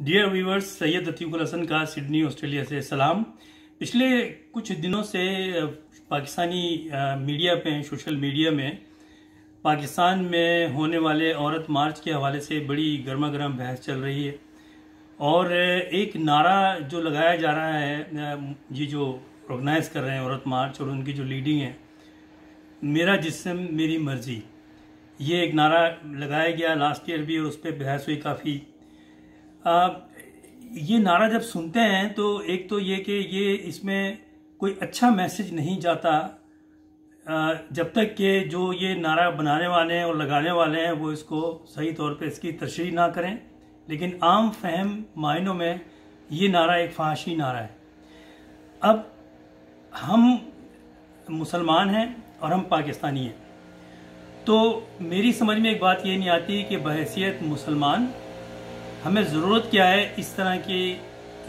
Dear viewers, Syed अतीकुल Hasan का Sydney Australia से सलाम। पिछले कुछ दिनों से पाकिस्तानी मीडिया पे, सोशल मीडिया में पाकिस्तान में होने वाले औरत मार्च के हवाले से बड़ी गर्मा गर्म बहस चल रही है और एक नारा जो लगाया जा रहा है, ये जो ऑर्गेनाइज कर रहे हैं औरत मार्च और उनकी जो लीडिंग है, मेरा जिस्म मेरी मर्जी, ये एक नारा लगाया गया लास्ट ईयर भी और उस पर बहस हुई काफ़ी। ये नारा जब सुनते हैं तो एक तो ये कि ये इसमें कोई अच्छा मैसेज नहीं जाता जब तक कि जो ये नारा बनाने वाले हैं और लगाने वाले हैं वो इसको सही तौर पे इसकी तशरीह ना करें। लेकिन आम फहम मायनों में ये नारा एक फहाशी नारा है। अब हम मुसलमान हैं और हम पाकिस्तानी हैं, तो मेरी समझ में एक बात ये नहीं आती कि बहैसियत मुसलमान हमें ज़रूरत क्या है इस तरह के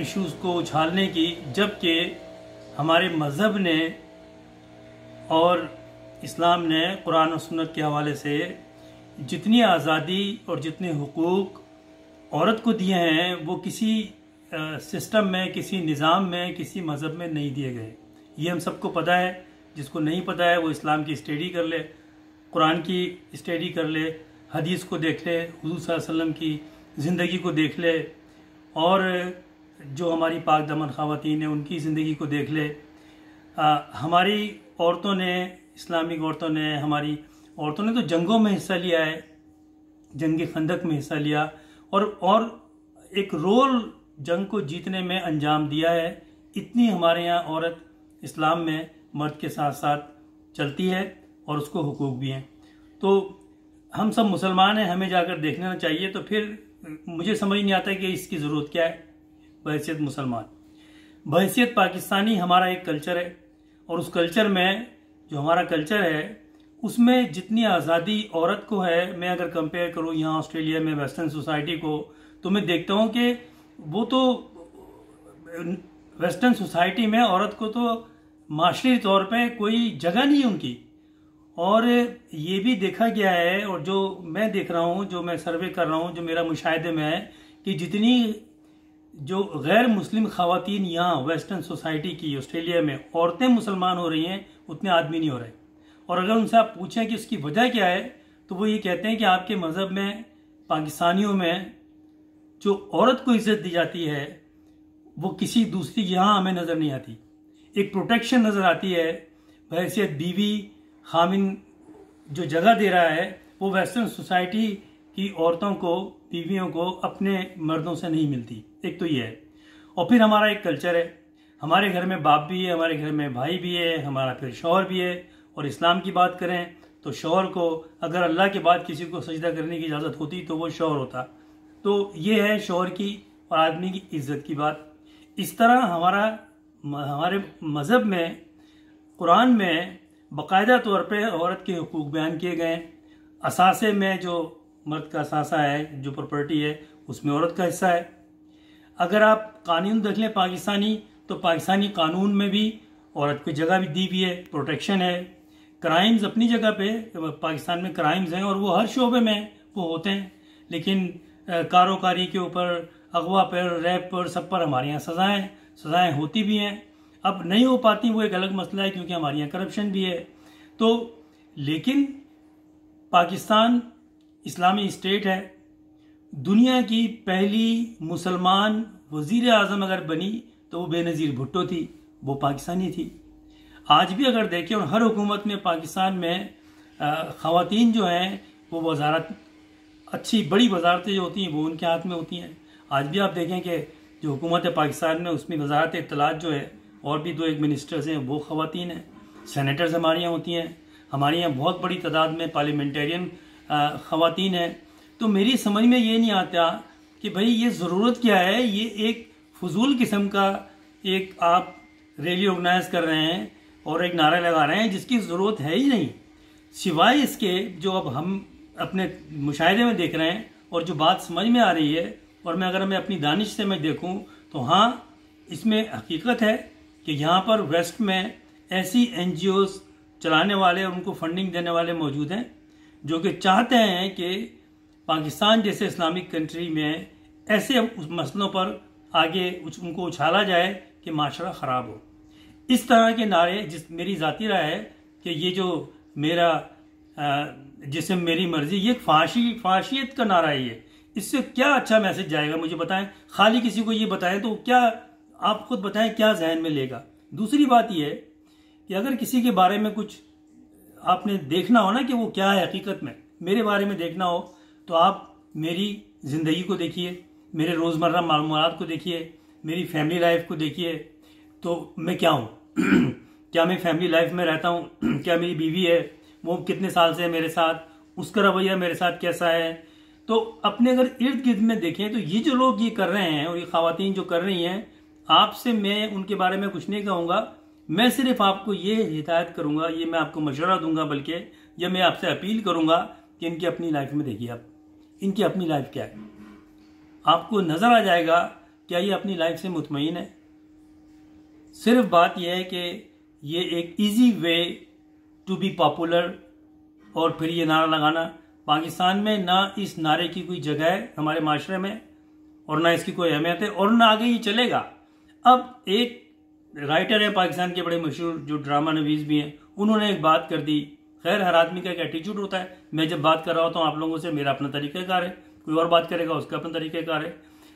इश्यूज़ को उछालने की, जबकि हमारे मज़हब ने और इस्लाम ने कुरान और सुन्नत के हवाले से जितनी आज़ादी और जितने हुकूक औरत को दिए हैं वो किसी सिस्टम में, किसी निज़ाम में, किसी मज़हब में नहीं दिए गए। ये हम सबको पता है। जिसको नहीं पता है वो इस्लाम की स्टडी कर ले, कुरान की स्टडी कर ले, हदीस को देख ले, हुज़ूर सल्लल्लाहु अलैहि वसल्लम की ज़िंदगी को देख ले और जो हमारी पाक दमन ख़वातीन हैं उनकी ज़िंदगी को देख ले। हमारी औरतों ने, इस्लामिक औरतों ने, हमारी औरतों ने तो जंगों में हिस्सा लिया है, जंग खंदक में हिस्सा लिया और एक रोल जंग को जीतने में अंजाम दिया है। इतनी हमारे यहाँ औरत इस्लाम में मर्द के साथ साथ चलती है और उसको हुकूक भी हैं। तो हम सब मुसलमान हैं, हमें जाकर देखना चाहिए। तो फिर मुझे समझ नहीं आता कि इसकी ज़रूरत क्या है। बहैसियत मुसलमान, बहैसियत पाकिस्तानी हमारा एक कल्चर है और उस कल्चर में, जो हमारा कल्चर है उसमें जितनी आज़ादी औरत को है, मैं अगर कंपेयर करूँ यहाँ ऑस्ट्रेलिया में वेस्टर्न सोसाइटी को, तो मैं देखता हूँ कि वो तो वेस्टर्न सोसाइटी में औरत को तो माशरी तौर पे कोई जगह नहीं है उनकी। और ये भी देखा गया है और जो मैं देख रहा हूँ, जो मैं सर्वे कर रहा हूँ, जो मेरा मुशाहिदे में है कि जितनी जो गैर मुस्लिम ख़वातीन यहाँ वेस्टर्न सोसाइटी की ऑस्ट्रेलिया में औरतें मुसलमान हो रही हैं, उतने आदमी नहीं हो रहे। और अगर उनसे आप पूछें कि उसकी वजह क्या है तो वो ये कहते हैं कि आपके मज़हब में, पाकिस्तानियों में जो औरत को इज्जत दी जाती है वो किसी दूसरी यहाँ हमें नज़र नहीं आती। एक प्रोटेक्शन नज़र आती है, बहैसियत बीवी खामिन जो जगह दे रहा है वो वेस्टर्न सोसाइटी की औरतों को, बीवियों को अपने मर्दों से नहीं मिलती। एक तो ये है। और फिर हमारा एक कल्चर है, हमारे घर में बाप भी है, हमारे घर में भाई भी है, हमारा फिर शौहर भी है। और इस्लाम की बात करें तो शौहर को अगर अल्लाह के बाद किसी को सजदा करने की इजाज़त होती तो वो शौहर होता। तो ये है शौहर की और आदमी की इज्जत की बात। इस तरह हमारे मज़हब में, कुरान में बाकायदा तौर पे औरत के हुकूक बयान किए गए। असासे में जो मर्द का असासा है, जो प्रॉपर्टी है, उसमें औरत का हिस्सा है। अगर आप कानून देख लें पाकिस्तानी, तो पाकिस्तानी कानून में भी औरत को जगह भी दी हुई है, प्रोटेक्शन है। क्राइम्स अपनी जगह पे पाकिस्तान में क्राइम्स हैं और वो हर शोबे में वो होते हैं, लेकिन कारोकारी के ऊपर, अगवा पर, रैप पर, सब पर हमारे यहाँ सज़ाएँ होती भी हैं। अब नहीं हो पाती वो एक अलग मसला है, क्योंकि हमारे यहाँ करप्शन भी है। तो लेकिन पाकिस्तान इस्लामी स्टेट है, दुनिया की पहली मुसलमान वज़ीर आज़म अगर बनी तो वो बेनज़ीर भुट्टो थी, वो पाकिस्तानी थी। आज भी अगर देखें, और हर हुकूमत में पाकिस्तान में ख़वातीन जो हैं वो वजारत, अच्छी बड़ी वजारतें जो होती हैं वो उनके हाथ में होती हैं। आज भी आप देखें कि जो हुकूमत है पाकिस्तान में, उसमें वजारत इत्तलात जो है और भी 2-1 मिनिस्टर्स हैं वो ख़वातीन हैं। सेनेटर्स हमारे यहाँ होती हैं, हमारे यहाँ बहुत बड़ी तादाद में पार्लियामेंटेरियन ख़वातीन हैं। तो मेरी समझ में ये नहीं आता कि भाई ये ज़रूरत क्या है। ये एक फजूल किस्म का एक आप रैली ऑर्गेनाइज कर रहे हैं और एक नारा लगा रहे हैं जिसकी ज़रूरत है ही नहीं, सिवाय इसके जो अब हम अपने मुशाहिदे में देख रहे हैं और जो बात समझ में आ रही है। और अगर मैं अपनी दानिश से मैं देखूं तो हाँ, इसमें हकीकत है कि यहाँ पर वेस्ट में ऐसी NGOs चलाने वाले और उनको फंडिंग देने वाले मौजूद हैं जो कि चाहते हैं कि पाकिस्तान जैसे इस्लामिक कंट्री में ऐसे उस मसलों पर आगे उनको उछाला जाए कि माशरा ख़राब हो। इस तरह के नारे, मेरी ज़ाती राय है कि ये जो मेरा जिसम मेरी मर्जी, ये फाशियत का नारा है। ये इससे क्या अच्छा मैसेज जाएगा मुझे बताएं। खाली किसी को ये बताएं तो क्या, आप खुद बताएं क्या जहन में लेगा। दूसरी बात ये है कि अगर किसी के बारे में कुछ आपने देखना हो ना कि वो क्या है हकीकत में, मेरे बारे में देखना हो, तो आप मेरी ज़िंदगी को देखिए, मेरे रोज़मर्रा मालूमात को देखिए, मेरी फैमिली लाइफ को देखिए। तो मैं क्या हूँ क्या मैं फैमिली लाइफ में रहता हूँ? क्या मेरी बीवी है, वो कितने साल से है मेरे साथ, उसका रवैया मेरे साथ कैसा है? तो अपने अगर इर्द गिर्द में देखें तो ये जो लोग ये कर रहे हैं और ये ख़वातीन जो कर रही हैं, आपसे मैं उनके बारे में कुछ नहीं कहूँगा। मैं सिर्फ आपको ये हिदायत करूँगा, ये मैं आपको मशवरा दूंगा, बल्कि यह मैं आपसे अपील करूँगा कि इनकी अपनी लाइफ में देखिए आप, इनकी अपनी लाइफ क्या है। आपको नज़र आ जाएगा क्या ये अपनी लाइफ से मुतमईन है। सिर्फ बात यह है कि ये एक easy way to be popular, और फिर ये नारा लगाना। पाकिस्तान में ना इस नारे की कोई जगह है हमारे माशरे में, और ना इसकी कोई अहमियत है, और ना आगे ये चलेगा। अब एक राइटर है पाकिस्तान के बड़े मशहूर, जो ड्रामा नवीस भी हैं, उन्होंने एक बात कर दी। खैर, हर आदमी का एक एटीट्यूड होता है। मैं जब बात कर रहा होता हूँ आप लोगों से, मेरा अपना तरीक़ाकार है, कोई और बात करेगा उसका अपना तरीक़ाकार है।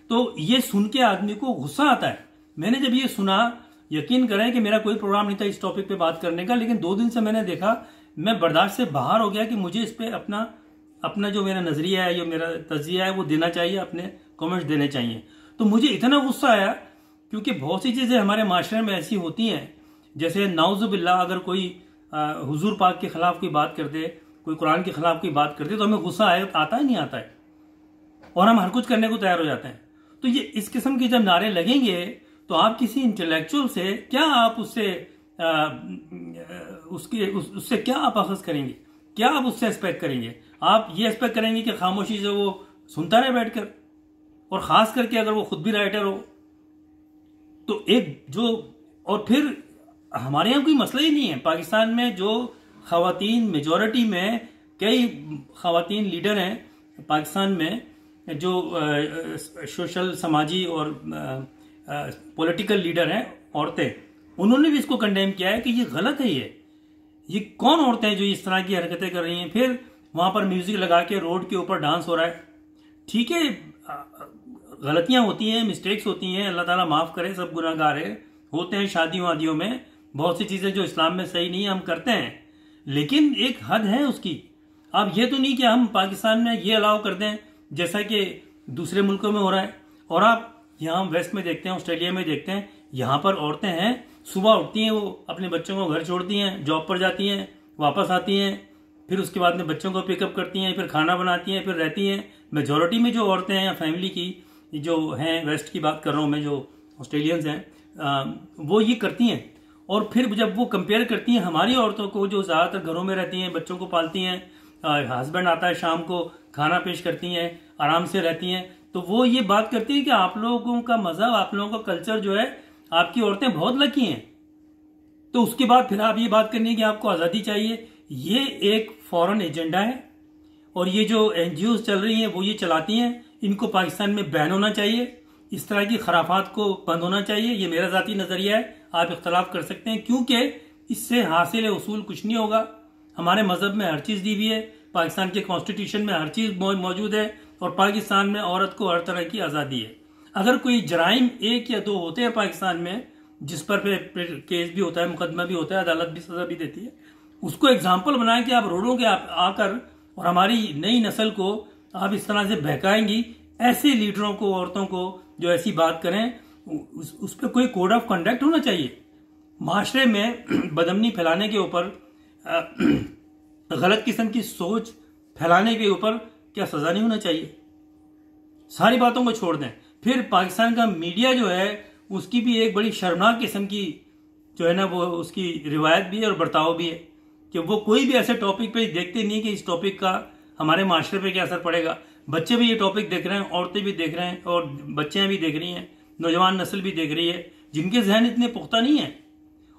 तो ये सुन के आदमी को गुस्सा आता है। मैंने जब ये सुना, यकीन करें कि मेरा कोई प्रोग्राम नहीं था इस टॉपिक पे बात करने का, लेकिन 2 दिन से मैंने देखा, मैं बर्दाश्त से बाहर हो गया कि मुझे इस पे अपना जो मेरा नजरिया है, जो मेरा तजिया है, वो देना चाहिए, अपने कमेंट्स देने चाहिए। तो मुझे इतना गुस्सा आया क्योंकि बहुत सी चीजें हमारे माशरे में ऐसी होती हैं, जैसे नाउजुबिल्लाह अगर कोई हुजूर पाक के खिलाफ कोई बात कर दे, कोई कुरान के खिलाफ कोई बात कर दे, तो हमें गुस्सा आता ही नहीं आता है, और हम हर कुछ करने को तैयार हो जाते हैं। तो ये इस किस्म के जब नारे लगेंगे तो आप किसी इंटेलेक्चुअल से क्या आप उससे क्या आप अखज़ करेंगे, क्या आप उससे एक्सपेक्ट करेंगे? आप ये एक्सपेक्ट करेंगे कि खामोशी से वो सुनता रहे बैठकर, और खास करके अगर वो खुद भी राइटर हो तो और फिर हमारे यहाँ कोई मसला ही नहीं है। पाकिस्तान में जो खवातीन मेजॉरिटी में, कई खवातीन लीडर हैं पाकिस्तान में, जो सोशल समाजी और पॉलिटिकल लीडर हैं, औरतें, उन्होंने भी इसको कंडेम किया है कि ये गलत है। ये कौन औरतें हैं जो इस तरह की हरकतें कर रही हैं? फिर वहां पर म्यूजिक लगा के रोड के ऊपर डांस हो रहा है। ठीक है, गलतियां होती हैं, मिस्टेक्स होती हैं, अल्लाह ताला माफ करे, सब गुनाहगार है, होते हैं। शादियों वादियों में बहुत सी चीजें जो इस्लाम में सही नहीं है हम करते हैं, लेकिन एक हद है उसकी। अब ये तो नहीं कि हम पाकिस्तान में ये अलाउ कर दें जैसा कि दूसरे मुल्कों में हो रहा है। और आप यहाँ वेस्ट में देखते हैं, ऑस्ट्रेलिया में देखते हैं, यहाँ पर औरतें हैं, सुबह उठती हैं, वो अपने बच्चों को घर छोड़ती हैं, जॉब पर जाती हैं, वापस आती हैं, फिर उसके बाद में बच्चों को पिकअप करती हैं, फिर खाना बनाती हैं, फिर रहती हैं। मेजॉरिटी में जो औरतें हैं या फैमिली की जो हैं, वेस्ट की बात कर रहा हूँ मैं, जो ऑस्ट्रेलियंस हैं, वो ये करती हैं। और फिर जब वो कंपेयर करती हैं हमारी औरतों को, जो ज़्यादातर घरों में रहती हैं, बच्चों को पालती हैं, हस्बैंड आता है शाम को, खाना पेश करती हैं, आराम से रहती हैं, तो वो ये बात करती हैं कि आप लोगों का मजहब, आप लोगों का कल्चर जो है, आपकी औरतें बहुत लकी हैं। तो उसके बाद फिर आप ये बात करनी है कि आपको आज़ादी चाहिए। ये एक फॉरेन एजेंडा है, और ये जो एनजीओ चल रही हैं वो ये चलाती हैं। इनको पाकिस्तान में बैन होना चाहिए, इस तरह की खराफात को बंद होना चाहिए। ये मेरा ज़ाती नज़रिया है, आप इख्तलाफ कर सकते हैं, क्योंकि इससे हासिल उसूल कुछ नहीं होगा। हमारे मजहब में हर चीज़ दी हुई है, पाकिस्तान के कॉन्स्टिट्यूशन में हर चीज़ मौजूद है, और पाकिस्तान में औरत को हर तरह की आज़ादी है। अगर कोई जराइम 1 या 2 होते हैं पाकिस्तान में, जिस पर केस भी होता है, मुकदमा भी होता है, अदालत भी सजा भी देती है, उसको एग्जाम्पल बनाए कि आप रोडों के आकर और हमारी नई नस्ल को आप इस तरह से बहकाएंगी। ऐसे लीडरों को, औरतों को जो ऐसी बात करें, उस पर कोई कोड ऑफ कंडक्ट होना चाहिए। माशरे में बदअमनी फैलाने के ऊपर, गलत किस्म की सोच फैलाने के ऊपर क्या सजा नहीं होना चाहिए? सारी बातों को छोड़ दें। फिर पाकिस्तान का मीडिया जो है, उसकी भी एक बड़ी शर्मनाक किस्म की जो है ना, वो उसकी रिवायत भी है और बर्ताव भी है कि वो कोई भी ऐसे टॉपिक पे देखते नहीं कि इस टॉपिक का हमारे माशरे पे क्या असर पड़ेगा। बच्चे भी ये टॉपिक देख रहे हैं, औरतें भी देख रहे हैं, और बच्चियां भी देख रही हैं, नौजवान नस्ल भी देख रही है, जिनके जहन इतने पुख्ता नहीं है,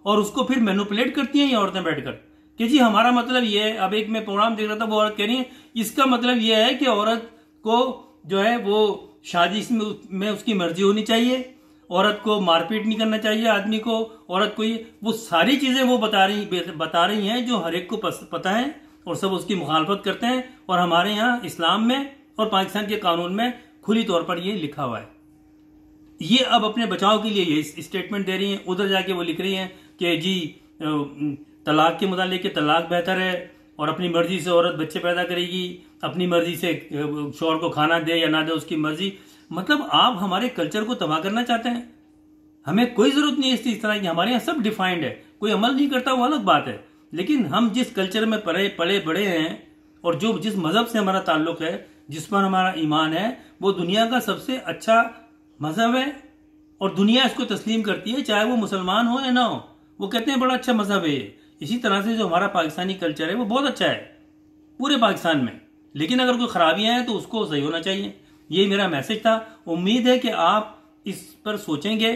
और उसको फिर मैनिपुलेट करती हैं ये औरतें बैठकर कि जी हमारा मतलब ये है। अब एक मैं प्रोग्राम देख रहा था, वो औरत कह रही है इसका मतलब ये है कि औरत को जो है वो शादी में उसकी मर्जी होनी चाहिए, औरत को मारपीट नहीं करना चाहिए, आदमी को, औरत को, ये वो सारी चीजें वो बता रही हैं जो हर एक को पता है और सब उसकी मुखालफत करते हैं। और हमारे यहाँ इस्लाम में और पाकिस्तान के कानून में खुली तौर पर ये लिखा हुआ है। ये अब अपने बचाव के लिए ये स्टेटमेंट दे रही हैं, उधर जाके वो लिख रही हैं कि जी तलाक के मुतालिक के तलाक बेहतर है और अपनी मर्जी से औरत बच्चे पैदा करेगी, अपनी मर्जी से शौहर को खाना दे या ना दे उसकी मर्जी। मतलब आप हमारे कल्चर को तबाह करना चाहते हैं। हमें कोई जरूरत नहीं है इस तरह की, हमारे यहाँ सब डिफाइंड है, कोई अमल नहीं करता वो अलग बात है। लेकिन हम जिस कल्चर में पले बड़े हैं और जो जिस मजहब से हमारा ताल्लुक है, जिस पर हमारा ईमान है, वो दुनिया का सबसे अच्छा मजहब है और दुनिया इसको तस्लीम करती है, चाहे वो मुसलमान हो या ना हो। वो कहते हैं बड़ा अच्छा मजहब है। इसी तरह से जो हमारा पाकिस्तानी कल्चर है वो बहुत अच्छा है पूरे पाकिस्तान में। लेकिन अगर कोई खराबियां हैं तो उसको सही होना चाहिए। ये मेरा मैसेज था। उम्मीद है कि आप इस पर सोचेंगे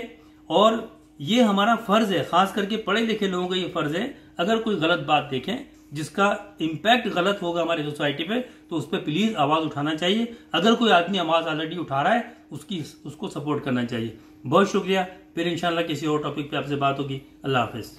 और ये हमारा फर्ज है, खास करके पढ़े लिखे लोगों का ये फर्ज है, अगर कोई गलत बात देखें जिसका इम्पैक्ट गलत होगा हमारी सोसाइटी पे तो उस पर प्लीज आवाज उठाना चाहिए। अगर कोई आदमी आवाज ऑलरेडी उठा रहा है उसको सपोर्ट करना चाहिए। बहुत शुक्रिया। फिर इंशाल्लाह किसी और टॉपिक पे आपसे बात होगी। अल्लाह हाफिज।